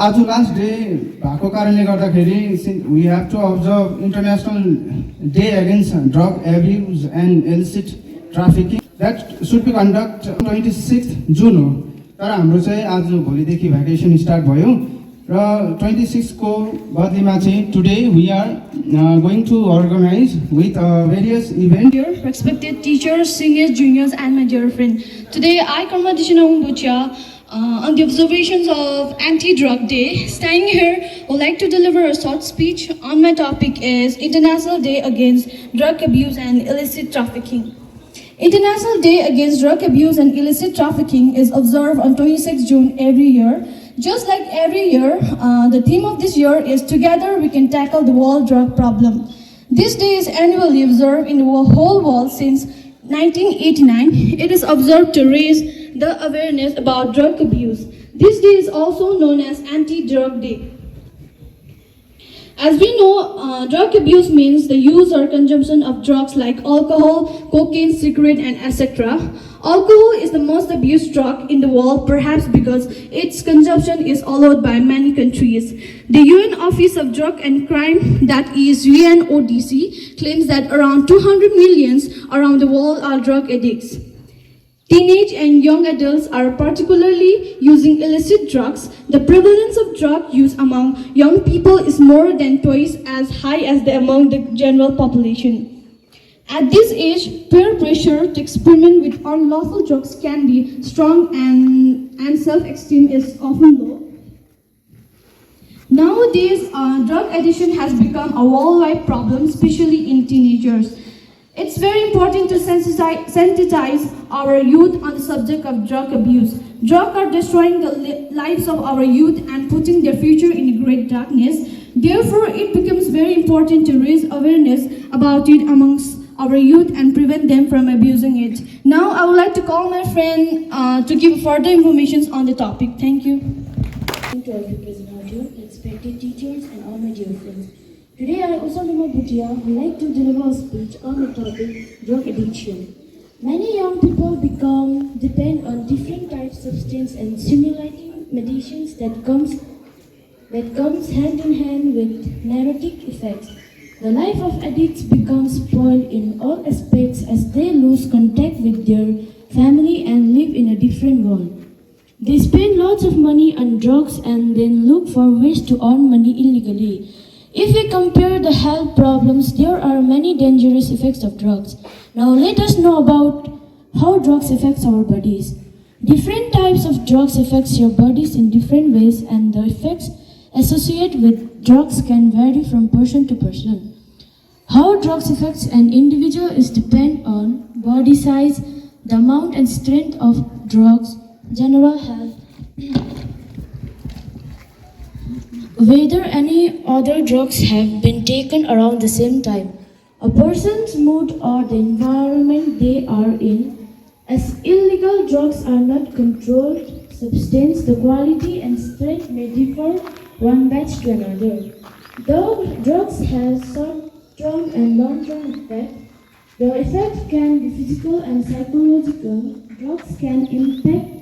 आज last day भएको कारणले गर्दाखेरि we have to observe International Day Against Drug Abuse and Illicit Trafficking that should be conducted 26th June हो। तर हाम्रो चाहिँ आज भोलिदेखि भ्याकेसन स्टार्ट भयो र 26 को बदलीमा चाहिँ today we are going to organize with various events. Dear respected teachers, seniors, juniors, and my dear friend, today I, Karmadishina Umbucha, on the observations of Anti-Drug Day, standing here, would like to deliver a short speech on my topic is International Day Against Drug Abuse and Illicit Trafficking. International Day Against Drug Abuse and Illicit Trafficking is observed on 26 June every year. Just like every year, the theme of this year is Together We Can Tackle the World Drug Problem. This day is annually observed in the whole world since 1989. It is observed to raise the awareness about drug abuse. This day is also known as Anti-Drug Day. As we know, drug abuse means the use or consumption of drugs like alcohol, cocaine, cigarette, and etc. Alcohol is the most abused drug in the world, perhaps because its consumption is allowed by many countries. The UN Office of Drug and Crime, that is UNODC, claims that around 200 million around the world are drug addicts. Teenage and young adults are particularly using illicit drugs. The prevalence of drug use among young people is more than twice as high as among the general population. At this age, peer pressure to experiment with unlawful drugs can be strong and self-esteem is often low. Nowadays, drug addiction has become a worldwide problem, especially in teenagers. It's very important to sensitize our youth on the subject of drug abuse. Drugs are destroying the lives of our youth and putting their future in great darkness. Therefore, it becomes very important to raise awareness about it amongst our youth and prevent them from abusing it. Now, I would like to call my friend to give further information on the topic. Thank you. To our present audience, respected teachers, and all my dear friends. Today, I, Usalima Bhutia, would like to deliver a speech on the topic drug addiction. Many young people depend on different types of substances and stimulating medicines that comes hand in hand with neurotic effects. The life of addicts becomes spoiled in all aspects as they lose contact with their family and live in a different world. They spend lots of money on drugs and then look for ways to earn money illegally. If we compare the health problems, there are many dangerous effects of drugs. Now let us know about how drugs affect our bodies. Different types of drugs affect your bodies in different ways, and the effects associated with drugs can vary from person to person. How drugs affect an individual is depend on body size, the amount and strength of drugs, general health, whether any other drugs have been taken around the same time, a person's mood or the environment they are in. As illegal drugs are not controlled substance, the quality and strength may differ one batch to another. Though drugs have short-term and long-term effects, the effects can be physical and psychological. Drugs can impact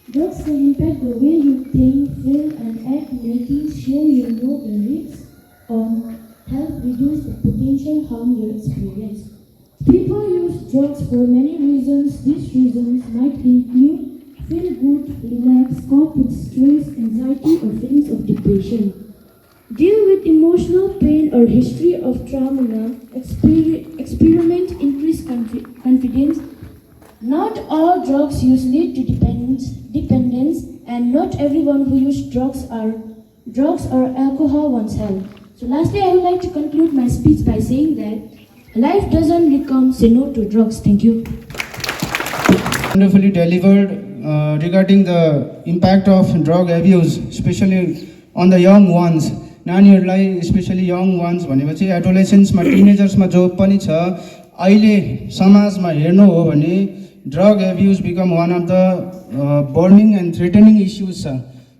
the way you think, feel, and act, making sure you know the risks or help reduce the potential harm you experience. People use drugs for many reasons. These reasons might include feel good, relax, cope with stress, anxiety, or feelings of depression, deal with emotional pain or history of trauma, experiment, increase confidence. Not all drugs use lead to dependence, and not everyone who uses drugs or alcohol wants help. So lastly, I would like to conclude my speech by saying that life doesn't become say no to drugs. Thank you. Wonderfully delivered regarding the impact of drug abuse, especially on the young ones. नानीहरूलाई specially young once भनेपछि एडोलेसेन्समा टिनेजर्समा जो पनि छ अहिले समाजमा हेर्नु हो भने drug abuse become one of the burning end threatening issues छ।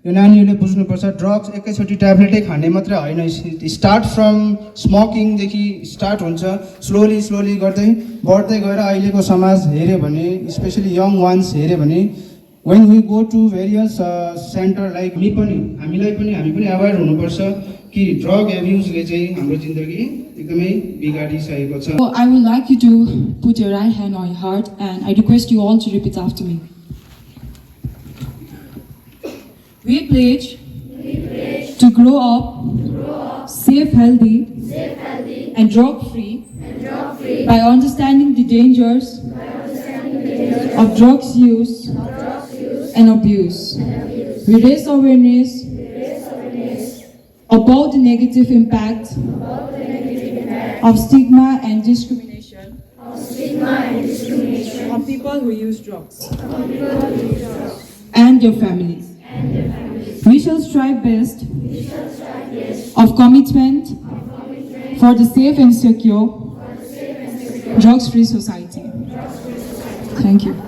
यो नानीहरूले बुझ्नुपर्छ ड्रग्स एकैचोटि ट्याब्लेटै खाने मात्रै होइन, स्टार्ट फ्रम स्मोकिङदेखि स्टार्ट हुन्छ, स्लोली गर्दै बढ्दै गएर अहिलेको समाज हेऱ्यो भने स्पेशली यङ वान्स हेऱ्यो भने when we go to various center like हामीलाई पनि अवेयर हुनुपर्छ कि ड्रग एब्युजले चाहिँ हाम्रो जिन्दगी एकदमै बिगाडिसकेको छ. So I would like you to put your right hand on your heart and I request you all to repeat after me. We pledge to grow up safe, healthy and drug-free by understanding the dangers of drugs use and abuse. We raise awareness about the negative impact of stigma and discrimination on people who use drugs and their families. We shall strive best of commitment for the safe and secure drugs-free society. Thank you.